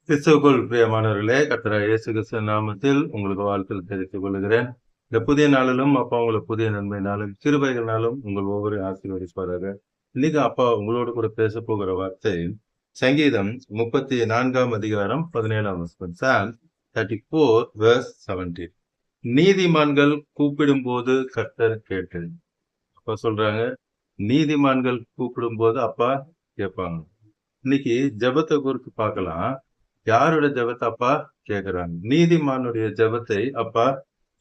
கிறிஸ்துவுக்குள் பிரியமானவர்களே, கர்த்தராகிய இயேசு கிறிஸ்து நாமத்தில் உங்களுக்கு வாழ்த்துக்கள் தெரிவித்துக் கொள்கிறேன். இந்த புதிய நாளிலும் அப்பா உங்களை புதிய நன்மையினாலும் கிருபைகளினாலும் உங்கள் ஒவ்வொரு ஆசீர்வதிப்பாராக. இன்னைக்கு அப்பா உங்களோடு கூட பேச போகிற வார்த்தை சங்கீதம் 34 அதிகாரம் 17 வசனம். Psalm 34 verse 17. நீதிமான்கள் கூப்பிடும் போது கர்த்தர் கேட்டேன். அப்பா சொல்றாங்க, நீதிமான்கள் கூப்பிடும் போது அப்பா கேட்பாங்க. இன்னைக்கு ஜெபத்தை குறித்து பார்க்கலாம். யாரோட ஜெபத்தை அப்பா கேட்கிறாங்க? நீதிமானுடைய ஜெபத்தை அப்பா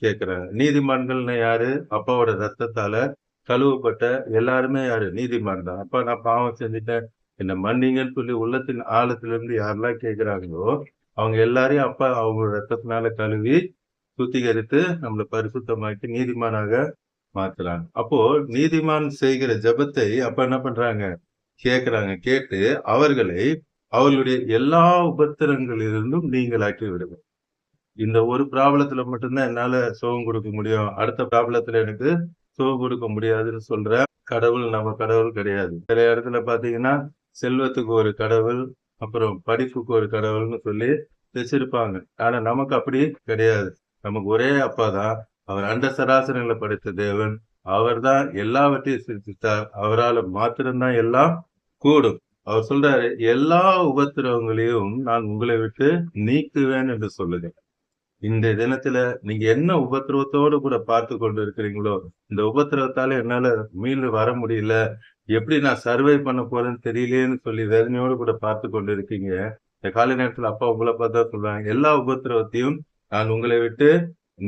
கேட்கிறாங்க. நீதிமான்கள்னா யாரு? அப்பாவோட ரத்தத்தால கழுவப்பட்ட எல்லாருமே யாரு? நீதிமான் தான். அப்பா நான் பாவம் செஞ்சுட்டேன், என்ன மன்னிங்கன்னு சொல்லி உள்ளத்தின் ஆழத்திலிருந்து யாரெல்லாம் கேட்கிறாங்களோ அவங்க எல்லாரையும் அப்பா அவங்க ரத்தத்தினால கழுவி சுத்திகரித்து நம்மளை பரிசுத்தமாக்கி நீதிமானாக மாத்துறாங்க. அப்போ நீதிமான் செய்கிற ஜெபத்தை அப்பா என்ன பண்றாங்க? கேட்கிறாங்க. கேட்டு அவர்களை அவர்களுடைய எல்லா உபத்திரங்களிலிருந்தும் நீங்களாக்கி விடுங்க. இந்த ஒரு ப்ராப்ளத்துல மட்டும்தான் என்னால சுகம் கொடுக்க முடியும், அடுத்த ப்ராப்ளத்துல எனக்கு சுகம் கொடுக்க முடியாதுன்னு சொல்ற கடவுள் நம்ம கடவுள் கிடையாது. சில இடத்துல பாத்தீங்கன்னா செல்வத்துக்கு ஒரு கடவுள், அப்புறம் படிப்புக்கு ஒரு கடவுள்னு சொல்லி வச்சிருப்பாங்க. ஆனா நமக்கு அப்படி கிடையாது. நமக்கு ஒரே அப்பா தான். அவர் அண்ட சராசரங்களை படைத்த தேவன். அவர் தான் எல்லாவற்றையும் சிருஷ்டித்தார். அவரால் மாத்திரம்தான் எல்லாம் கூடும். அவர் சொல்றாரு, எல்லா உபத்திரவங்களையும் நான் உங்களை விட்டு நீக்குவேன் என்று சொல்லுங்க. இந்த தினத்துல நீங்க என்ன உபத்திரவத்தோடு கூட பார்த்து கொண்டு இருக்கிறீங்களோ, இந்த உபத்திரவத்தால என்னால மீண்டு வர முடியல, எப்படி நான் சர்வை பண்ண போறேன்னு தெரியலேன்னு சொல்லி வேதனையோடு கூட பார்த்து கொண்டு இருக்கீங்க. இந்த காலை நேரத்துல அப்பா உங்களை பார்த்தா சொல்றாங்க, எல்லா உபத்திரவத்தையும் நான் உங்களை விட்டு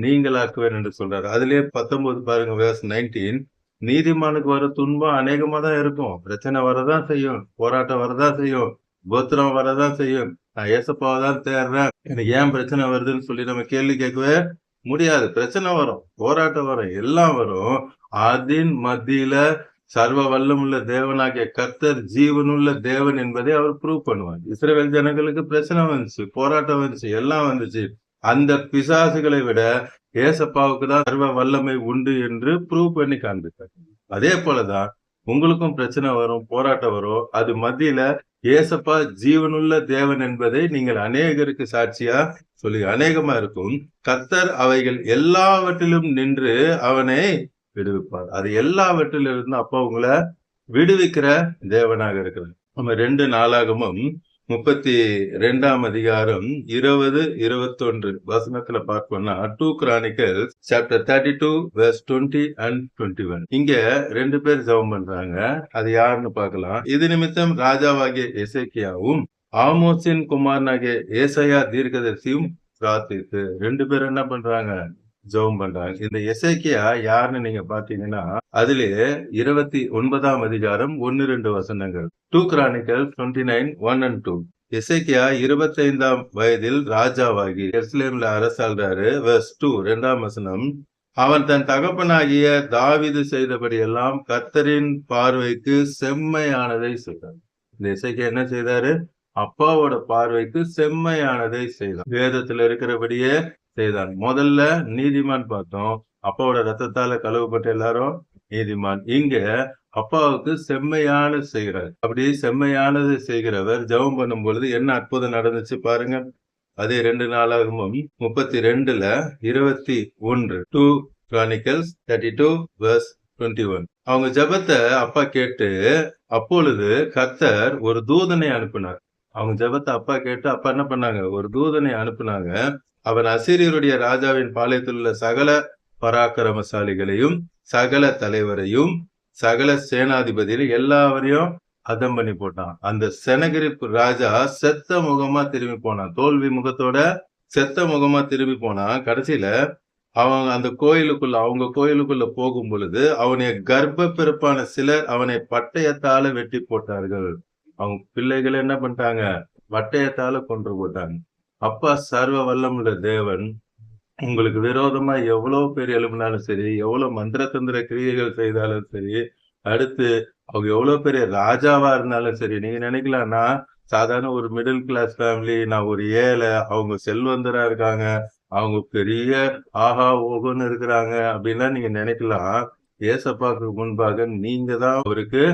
நீங்களாக்குவேன் என்று சொல்றாரு. அதிலே 19 பாருங்க, verse 19. நீதிமானுக்கு வர துன்பம் அநேகமா தான் இருக்கும். பிரச்சனை வரதான் செய்யும், போராட்டம் வரதான் செய்யும், உபத்திரம் வரதான் செய்யும். நான் ஏசப்பாவை தான் தேடுறேன், எனக்கு ஏன் பிரச்சனை வருதுன்னு சொல்லி நம்ம கேள்வி கேட்கவே முடியாது. பிரச்சனை வரும், போராட்டம் வரும், எல்லாம் வரும். அதன் மத்தியில சர்வ வல்லமுள்ள தேவனாகிய கர்த்தர் ஜீவனுள்ள தேவன் என்பதை அவர் ப்ரூவ் பண்ணுவார். இஸ்ரவேல் ஜனங்களுக்கு பிரச்சனை வந்துச்சு, போராட்டம் வந்துச்சு, எல்லாம் வந்துச்சு. அந்த பிசாசுகளை விட ஏசப்பாவுக்கு தான் சர்வ வல்லமை உண்டு என்று ப்ரூவ் பண்ணி காண்பித்தார். அதே போலதான் உங்களுக்கும் பிரச்சனை வரும், போராட்டம் வரும். அது மத்தியில ஏசப்பா ஜீவனுள்ள தேவன் என்பதை நீங்கள் அநேகருக்கு சாட்சியா சொல்லி அநேகமா இருக்கும். கர்த்தர் அவைகள் எல்லாவற்றிலும் நின்று அவனை விடுவிப்பார். அது எல்லாவற்றிலிருந்து அப்பா உங்களை விடுவிக்கிற தேவனாக இருக்கிறார். நம்ம 2 நாளாகமும் 32 அதிகாரம் 20, 21 வசனத்துல பார்ப்போம்னா 2 Chronicles chapter 32 verse 20 and 21. இங்க 2 பேர் ஜெபம் பண்றாங்க. அது யாருன்னு பார்க்கலாம். இது நிமித்தம் ராஜாவாகிய எசேக்கியாவும் ஆமோஸின் குமாரனாகிய ஏசாயா தீர்க்கதரிசியும் பிரார்த்தித்து 2 பேர் என்ன பண்றாங்க? ஜெபம் பண்றாங்க. இந்த எசேக்கியா யாருன்னு நீங்க பாத்தீங்கன்னா அதிலே 29 அதிகாரம் 1-2 வசனங்கள். 2 Chronicles 29 1 and 2. எசேக்கியா 25 வயதில் ராஜாவாகி எருசலேம்ல அரசாள்றாரு. verse 2 2 வசனம். அவன் தன் தகப்பனாகிய தாவீது செய்தபடி எல்லாம் கர்த்தரின் பார்வைக்கு செம்மையானதை செய்தார். இந்த எசேக்கியா என்ன செய்தாரு? அப்பாவோட பார்வைக்கு செம்மையானதை செய்தார். வேதத்துல இருக்கிறபடியே செய்தான். முதல்ல நீதிமான் பார்த்தோம். அப்பாவோட ரத்தத்தால கழுவப்பட்ட எல்லாரும் நீதிமான். இங்க அப்பாவுக்கு செம்மையான செய்கிறார். அப்படி செம்மையானது செய்கிறவர் ஜெபம் பண்ணும் பொழுது என்ன அற்புதம் நடந்துச்சு பாருங்க. அதே 2 நாளாகமும் 32 21. 2 Chronicles 32 verse 21. அவங்க ஜெபத்தை அப்பா கேட்டு அப்பொழுது கர்த்தர் ஒரு தூதனை அனுப்பினார். அவங்க ஜெபத்தை அப்பா கேட்டு அப்பா என்ன பண்ணாங்க? ஒரு தூதனை அனுப்பினாங்க. அவன் அசீரியருடைய ராஜாவின் பாளையத்தில் உள்ள சகல பராக்கிரமசாலிகளையும் சகல தலைவரையும் சகல சேனாதிபதியில எல்லாவரையும் அதம் பண்ணி போட்டான். அந்த செனகரிப்பு ராஜா செத்த முகமா திரும்பி போனான். தோல்வி முகத்தோட செத்த முகமா திரும்பி போனான். கடைசியில அவன் அந்த அவங்க கோயிலுக்குள்ள போகும் பொழுது அவனுடைய கர்ப்ப பிறப்பான சிலர் அவனை பட்டயத்தால வெட்டி போட்டார்கள். அவங்க பிள்ளைகளை என்ன பண்ணிட்டாங்க? பட்டயத்தால கொன்று போட்டாங்க. அப்பா சர்வ வல்லமுள்ள தேவன் உங்களுக்கு விரோதமா எவ்வளவு பேர் எழுப்பினாலும் சரி, எவ்வளவு மந்திர தந்திர கிரியைகள் செய்தாலும் சரி, அடுத்து அவங்க எவ்வளவு பெரிய ராஜாவா இருந்தாலும் சரி, நீங்க நினைக்கலாம்னா சாதாரண ஒரு மிடில் கிளாஸ் ஃபேமிலி, நான் ஒரு ஏழை, அவங்க செல்வந்தரா இருக்காங்க, அவங்க பெரிய ஆஹா ஓகோன்னு இருக்கிறாங்க அப்படின்னா நீங்க நினைக்கலாம். ஏசப்பாக்கு முன்பாக நீங்க தான் அவருக்கு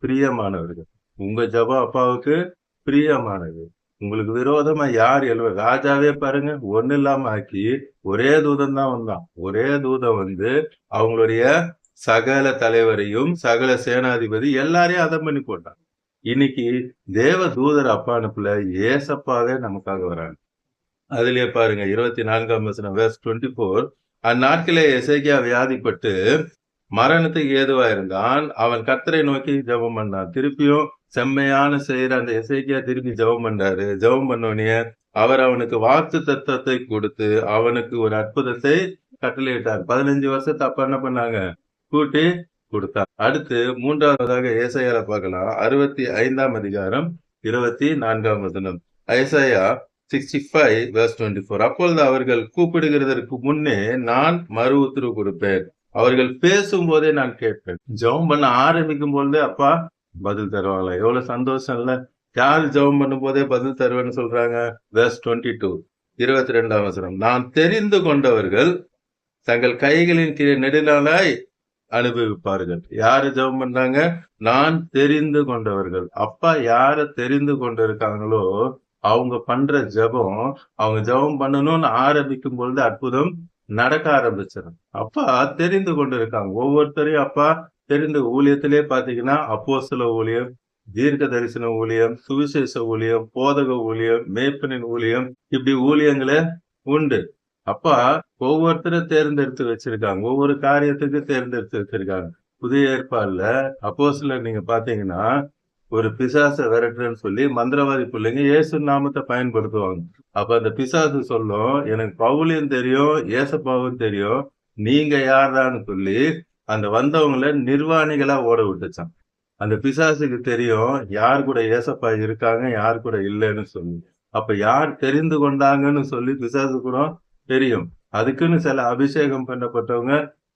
பிரியமானவர்கள். உங்க ஜெபம் அப்பாவுக்கு பிரியமானது. உங்களுக்கு விரோதமா யார் எழுவ ராஜாவே பாருங்க ஒண்ணு இல்லாம ஆக்கி ஒரே தூதன் தான் வந்தான். ஒரே தூதன் வந்து அவங்களுடைய சகல தலைவரையும் சகல சேனாதிபதி எல்லாரையும் அதம் பண்ணி போட்டான். இன்னைக்கு தேவ தூதர் அப்பா அனுப்புல ஏசப்பாவே நமக்காக வராங்க. அதுலயே பாருங்க 24ஆம் வசனம் verse 24. அந்நாட்களே எசேக்கியா வியாதிப்பட்டு மரணத்துக்கு ஏதுவா இருந்தான். அவன் கர்த்தரை நோக்கி ஜெபம் பண்ணான். திருப்பியும் செம்மையான செய்யற அந்த எசேக்கியா திருப்பி ஜெபம் பண்றாரு. ஜெபம் பண்ணோடனே அவர் அவனுக்கு வாக்கு தத்தத்தை கொடுத்து அவனுக்கு ஒரு அற்புதத்தை கட்டளையிட்டார். 15 வருஷத்தை அப்ப என்ன பண்ணாங்க? கூட்டி கொடுத்தார். அடுத்து 3வதாக ஏசாயால பார்க்கலாம். 65ஆம் அதிகாரம் 24ஆம் வசனம். ஏசாயா 65 verse 24. அப்பொழுது அவர்கள் கூப்பிடுகிறதற்கு முன்னே நான் மறு உத்தரவு கொடுப்பேன். அவர்கள் பேசும்போதே நான் கேட்பேன். ஜெபம் பண்ண ஆரம்பிக்கும் போதே அப்பா பதில் தருவாங்களா? எவ்வளவு சந்தோஷம் இல்ல? யார் ஜெபம் பண்ணும் போதே பதில் தருவேன்னு சொல்றாங்க? verse 22 22ஆம் வசனம். நான் தெரிந்து கொண்டவர்கள் தங்கள் கைகளின் கீழே நெடுநாளாய் அனுபவிப்பார்கள். யாரு ஜெபம் பண்றாங்க? நான் தெரிந்து கொண்டவர்கள். அப்பா யார தெரிந்து கொண்டு இருக்காங்களோ அவங்க பண்ற ஜெபம், அவங்க ஜெபம் பண்ணணும்னு ஆரம்பிக்கும் பொழுது அற்புதம் நடக்க ஆரம்பிச்சிடும். அப்பா தெரிந்து கொண்டு இருக்காங்க. ஒவ்வொருத்தரையும் அப்பா தெரிந்து ஊழியத்திலே பாத்தீங்கன்னா அப்போஸ்தல ஊழியம், தீர்க்க தரிசன ஊழியம், சுவிசேஷ ஊழியம், போதக ஊழியம், மேய்ப்பனின் ஊழியம், இப்படி ஊழியங்களே உண்டு. அப்பா ஒவ்வொருத்தரும் தேர்ந்தெடுத்து வச்சிருக்காங்க. ஒவ்வொரு காரியத்துக்கு தேர்ந்தெடுத்து வச்சிருக்காங்க. புதிய ஏற்பாடுல அப்போஸ்தலர் நீங்க பாத்தீங்கன்னா ஒரு பிசாசை விரட்டுறேன்னு சொல்லி மந்திரவாதி பிள்ளைங்க இயேசு நாமத்தை பயன்படுத்துவாங்க. அப்ப அந்த பிசாசு சொல்லும், எனக்கு பவுலையும் தெரியும் ஏசப்பாவும் தெரியும், நீங்க யார்தான்னு சொல்லி அந்த வந்தவங்களை நிர்வாணிகளா ஓட விட்டுச்சான். அந்த பிசாசுக்கு தெரியும் யார் கூட ஏசப்பா இருக்காங்க யார் கூட இல்லைன்னு சொல்லி. அப்ப யார் தெரிந்து கொண்டாங்கன்னு சொல்லி பிசாசு கூட தெரியும். அதுக்குன்னு சில அபிஷேகம் பண்ணப்பட்டவங்க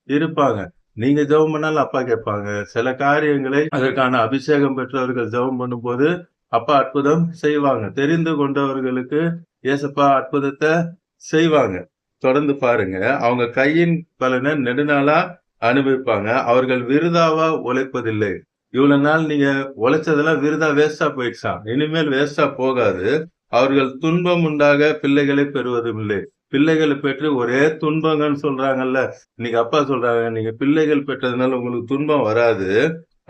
இருப்பாங்க. நீங்க ஜெபம் பண்ணாலும் அப்பா கேட்பாங்க. சில காரியங்களை அதற்கான அபிஷேகம் பெற்றவர்கள் ஜெபம் பண்ணும்போது அப்பா அற்புதம் செய்வாங்க. தெரிந்து கொண்டவர்களுக்கு ஏசப்பா அற்புதத்தை செய்வாங்க. தொடர்ந்து பாருங்க. அவங்க கையின் பலனை நெடுநாளா அனுபவிப்பாங்க. அவர்கள் விருதாவா உழைப்பதில்லை. இவ்வளவு நாள் நீங்க உழைச்சதெல்லாம் விருதா வேஸ்டா போயிடுச்சான். இனிமேல் வேஸ்டா போகாது. அவர்கள் துன்பம் உண்டாக பிள்ளைகளை பெறுவதும் இல்லை. பிள்ளைகளை பெற்று ஒரே துன்பங்கன்னு சொல்றாங்கல்ல. இன்னைக்கு அப்பா சொல்றாங்க நீங்க பிள்ளைகள் பெற்றதுனால உங்களுக்கு துன்பம் வராது.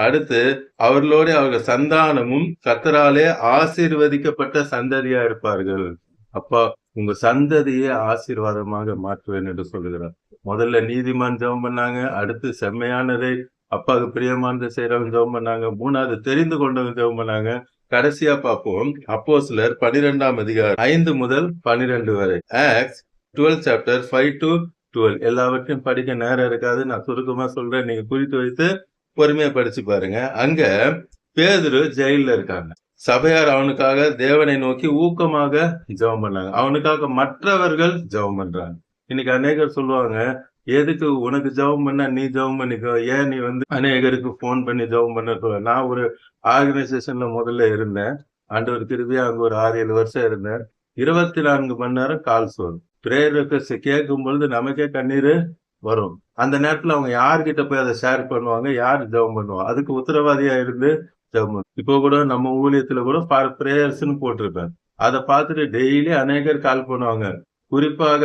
அடுத்து அவர்களோட அவர்கள் சந்தானமும் கர்த்தராலே ஆசீர்வதிக்கப்பட்ட சந்ததியா இருப்பார்கள். அப்பா உங்க சந்ததியை ஆசீர்வாதமாக மாற்றுவேன் என்று சொல்லுகிறார். முதல்ல நீதிமான் ஜெபம் பண்ணாங்க. அடுத்து செம்மையானதை அப்பாவுக்கு பிரியமானதை செய்யறவங்க ஜெபம் பண்ணாங்க. 3வது தெரிந்து கொண்டவங்க ஜெபம் பண்ணாங்க. கடைசியா பார்ப்போம் அப்போஸ்தலர் 12ஆம் அதிகாரம் 5 முதல் 12 வரை. Acts 12 chapter 5 to 12. எல்லாவற்றையும் படிக்க நேரம் இருக்காது. நான் சுருக்கமா சொல்றேன். நீங்க குறித்து வைத்து பொறுமையா படிச்சு பாருங்க. அங்க பேதுரு ஜெயில இருக்காங்க. சபையார் அவனுக்காக தேவனை நோக்கி ஊக்கமாக ஜெபம் பண்ணாங்க. அவனுக்காக மற்றவர்கள் ஜெபம் பண்றாங்க. இன்னைக்கு அநேகர் சொல்லுவாங்க, எதுக்கு உனக்கு ஜெபம் பண்ணா நீ ஜெபம் பண்ணிக்கோ, ஏன் நீ வந்து அநேகருக்கு போன் பண்ணி ஜெபம் பண்ண சொல்ல. நான் ஒரு ஆர்கனைசேஷன்ல முதல்ல இருந்தேன். ஆண்டவர் கிருபையா அங்க ஒரு 6-7 வருஷம் இருந்தேன். 24 மணி நேரம் கால்ஸ் வரும். பிரேயர் ரெக்வெஸ்ட் கேட்கும் பொழுது நமக்கே கண்ணீர் வரும். அந்த நேரத்துல அவங்க யார்கிட்ட போய் அதை ஷேர் பண்ணுவாங்க, யார் ஜெபம் பண்ணுவாங்க, அதுக்கு உத்தரவாதியா இருந்து ஜெபம். இப்போ கூட நம்ம ஊழியத்துல கூட பிரேயர்ஸ்ன்னு போட்டிருப்பேன். அதை பார்த்துட்டு டெய்லி அநேகர் கால் பண்ணுவாங்க. குறிப்பாக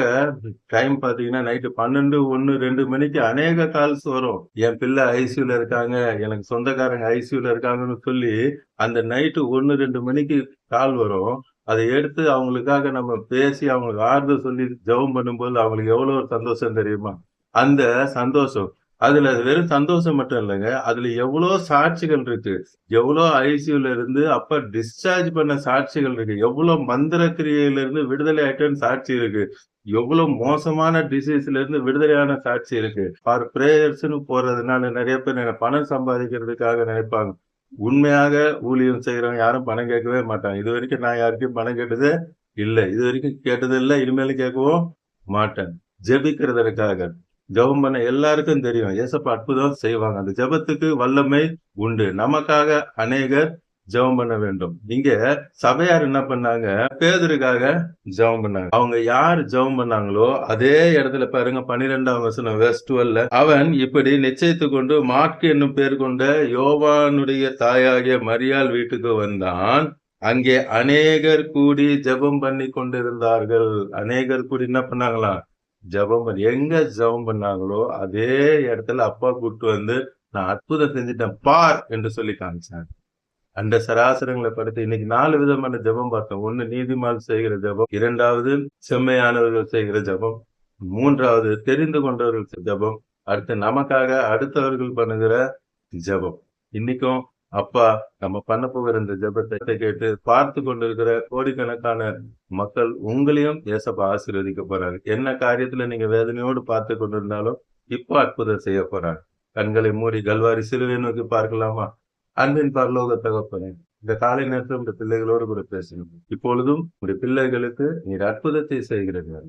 டைம் பாத்தீங்கன்னா நைட்டு 12, 1, 2 மணிக்கு அநேக கால்ஸ் வரும். என் பிள்ளை ஐசியூல இருக்காங்க, எனக்கு சொந்தக்காரங்க ஐசியூல இருக்காங்கன்னு சொல்லி அந்த நைட்டு 1, 2 மணிக்கு கால் வரும். அதை எடுத்து அவங்களுக்காக நம்ம பேசி அவங்களுக்கு ஆறுதல் சொல்லி ஜெபம் பண்ணும்போது அவங்களுக்கு எவ்வளவு ஒரு சந்தோஷம் தெரியுமா? அந்த சந்தோஷம் அதுல வெறும் சந்தோஷம் மட்டும் இல்லைங்க, அதுல எவ்வளவு சாட்சிகள் இருக்கு. எவ்வளவு ஐசியூல இருந்து அப்ப டிஸ்சார்ஜ் பண்ண சாட்சிகள் இருக்கு. எவ்வளவு மந்திர கிரியையில இருந்து விடுதலை ஆயிட்டேன்னு சாட்சி இருக்கு. எவ்வளவு மோசமான டிசீஸ்ல இருந்து விடுதலையான சாட்சி இருக்கு. ஃபார் பிரேயர்ஸ்ன்னு போறதுனால நிறைய பேர் பணம் சம்பாதிக்கிறதுக்காக நினைப்பாங்க. உண்மையாக ஊழியம் செய்யறவங்க யாரும் பணம் கேட்கவே மாட்டாங்க. இது வரைக்கும் நான் யாருக்கும் பணம் கேட்டதே இல்லை. இது வரைக்கும் கேட்டது இல்லை, இனிமேலும் கேட்கவும் மாட்டேன். ஜெபிக்கிறதற்காக ஜெபம் பண்ண எல்லாருக்கும் தெரியும் ஏசப்பா அற்புதம் செய்வாங்க. அந்த ஜெபத்துக்கு வல்லமை உண்டு. நமக்காக அநேகர் ஜெபம் பண்ண வேண்டும். இங்க சபையார் என்ன பண்ணாங்க? பேதுருக்காக ஜெபம் பண்ணாங்க. அவங்க யார் ஜெபம் பண்ணாங்களோ அதே இடத்துல பாருங்க 12ஆம் வசனம் verse 12. அவன் இப்படி நிச்சயித்து கொண்டு மாற்கு என்னும் பேர் கொண்ட யோவானுடைய தாயாகிய மரியாள் வீட்டுக்கு வந்தான். அங்கே அநேகர் கூடி ஜெபம் பண்ணி கொண்டிருந்தார்கள். அநேகர் கூடி என்ன பண்ணாங்களாம்? ஜெபம் பண்ணி எங்க ஜெபம் பண்ணாங்களோ அதே இடத்துல அப்பா கூப்பிட்டு வந்து நான் அற்புதம் செஞ்சுட்டேன் பார் என்று சொல்லி காமிச்சாங்க. அந்த சராசரங்களை படுத்து இன்னைக்கு 4 விதமான ஜெபம் பார்த்தோம். 1 நீதிமான் செய்கிற ஜெபம், 2வது செம்மையானவர்கள் செய்கிற ஜெபம், 3வது தெரிந்து கொண்டவர்கள் ஜெபம், அடுத்து நமக்காக அடுத்தவர்கள் பண்ணுகிற ஜெபம். இன்னைக்கும் அப்பா நம்ம பண்ண போகிற இந்த ஜெபத்தை கேட்டு பார்த்து கொண்டிருக்கிற கோடிக்கணக்கான மக்கள் உங்களையும் ஏசப்பா ஆசீர்வதிக்க போறாரு. என்ன காரியத்துல நீங்க வேதனையோடு பார்த்து கொண்டிருந்தாலும் இப்போ அற்புதம் செய்ய போறாரு. கண்களை மூடி கல்வாரி சிலுவை நோக்கி பார்க்கலாமா? அன்பின் பரலோக தகப்பனே, இந்த காலை நேரத்தில் உடைய பிள்ளைகளோடு கூட பேசணும். இப்பொழுதும் உடைய பிள்ளைகளுக்கு நீர் அற்புதத்தை செய்கிறீர்கள்.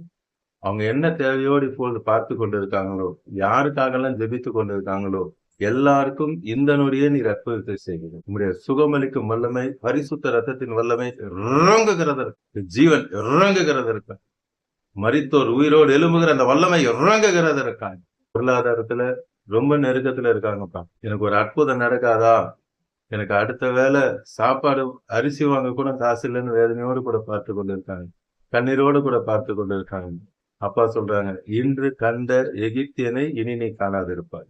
அவங்க என்ன தேவையோடு இப்பொழுது பார்த்து கொண்டிருக்காங்களோ, யாருக்காகலாம் ஜெபித்து கொண்டிருக்காங்களோ, எல்லாருக்கும் இந்த நொடியே நீர் அற்புதத்தை செய்கிறீர்கள். உங்களுடைய சுகமளிக்கும் வல்லமை, பரிசுத்த ரத்தத்தின் வல்லமை இறங்குகிறதற்கு, ஜீவன் இறங்குகிறதற்கு, மரித்தோர் உயிரோடு எழும்புகிற அந்த வல்லமை இறங்குகிறதற்காக. பொருளாதாரத்துல ரொம்ப நெருக்கத்துல இருக்காங்கப்பா. எனக்கு ஒரு அற்புதம் நடக்காதா? எனக்கு அடுத்த வேளை சாப்பாடு அரிசி வாங்க கூட காசு இல்லைன்னு வேதனையோடு கூட பார்த்து கொண்டிருக்காங்க. கண்ணீரோடு கூட பார்த்து கொண்டிருக்காங்க. அப்பா சொல்றாங்க, இன்று கண்ட எகிப்தியனை இனி நீ காணாதிருப்பாய்.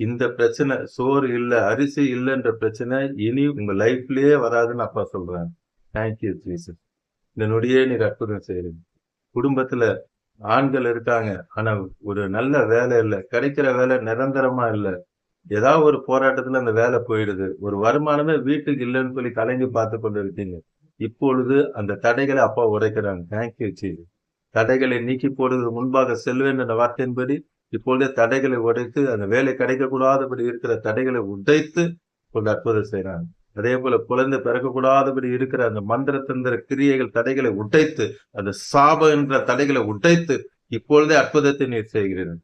இந்த பிரச்சனை சோறு இல்ல, அரிசி இல்லைன்ற பிரச்சனை இனி உங்க லைஃப்லயே வராதுன்னு அப்பா சொல்றாங்க. Thank you Jesus. இந்த நொடியே நீர் அற்புதம் செய்யுங்க. குடும்பத்துல ஆண்கள் இருக்காங்க, ஆனா ஒரு நல்ல வேலை இல்லை, கிடைக்கிற வேலை நிரந்தரமா இல்லை. ஏதாவது ஒரு போராட்டத்துல அந்த வேலை போயிடுது, ஒரு வருமானமே வீட்டுக்கு இல்லைன்னு சொல்லி கலங்கி பார்த்து கொண்டு இருக்கீங்க. இப்பொழுது அந்த தடைகளை அப்பா உடைக்கிறாங்க. Thank you Jesus. தடைகளை நீக்கி போடுவது முன்பாக செல்வேன் என்ற வார்த்தையின்படி இப்பொழுதே தடைகளை உடைத்து அந்த வேலை கிடைக்கக்கூடாதபடி இருக்கிற தடைகளை உடைத்து கொண்டு அற்புதம் செய்யறாங்க. அதே போல குழந்தை பிறக்கக்கூடாதபடி இருக்கிற அந்த மந்திர தந்திர கிரியைகள் தடைகளை உடைத்து, அந்த சாபம் என்ற தடைகளை உடைத்து இப்பொழுதே அற்புதத்தை நீர் செய்கிறீர்கள்.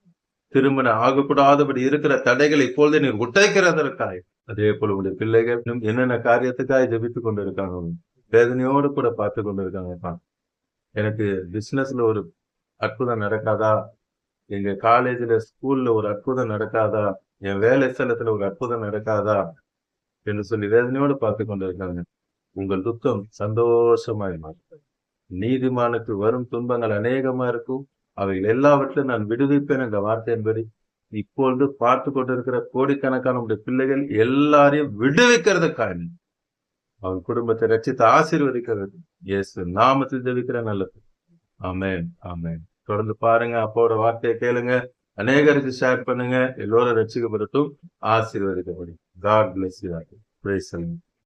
திருமணம் ஆகக்கூடாதபடி இருக்கிற தடைகளை இப்பொழுதே நீர் உடைக்கிறதற்காக. அதே போல உடைய பிள்ளைகள் என்னென்ன காரியத்துக்காக ஜெபித்துக் கொண்டு இருக்காங்க, வேதனையோடு கூட பார்த்து கொண்டு இருக்காங்க. எனக்கு பிசினஸ்ல ஒரு அற்புதம் நடக்காதா? எங்க காலேஜ்ல ஸ்கூல்ல ஒரு அற்புதம் நடக்காதா? என் வேலை ஸ்தலத்துல ஒரு அற்புதம் நடக்காதா என்று சொல்லி வேதனையோடு பார்த்து கொண்டிருக்காங்க. உங்கள் துக்கம் சந்தோஷமாய் மாறும். நீதிமானுக்கு வரும் துன்பங்கள் அநேகமா இருக்கும், அவைகள் எல்லாவற்றிலும் நான் விடுவிப்பேன் என்ற வார்த்தையின்படி இப்பொழுது பார்த்து கொண்டிருக்கிற கோடிக்கணக்கான உடைய பிள்ளைகள் எல்லாரையும் விடுவிக்கிறதுக்காக அவன் குடும்பத்தை ரட்சித்து ஆசீர்வதிக்கிறது இயேசு நாமத்தில் ஜெபிக்கிற நல்லது. ஆமென், ஆமென். தொடர்ந்து பாருங்க, அப்பாவோட வார்த்தையை கேளுங்க, அநேகருக்கு ஷேர் பண்ணுங்க, எல்லோரும் ரட்சிக்கப்படட்டும், ஆசீர்வதிக்கப்படும். God bless you. Praise the Lord.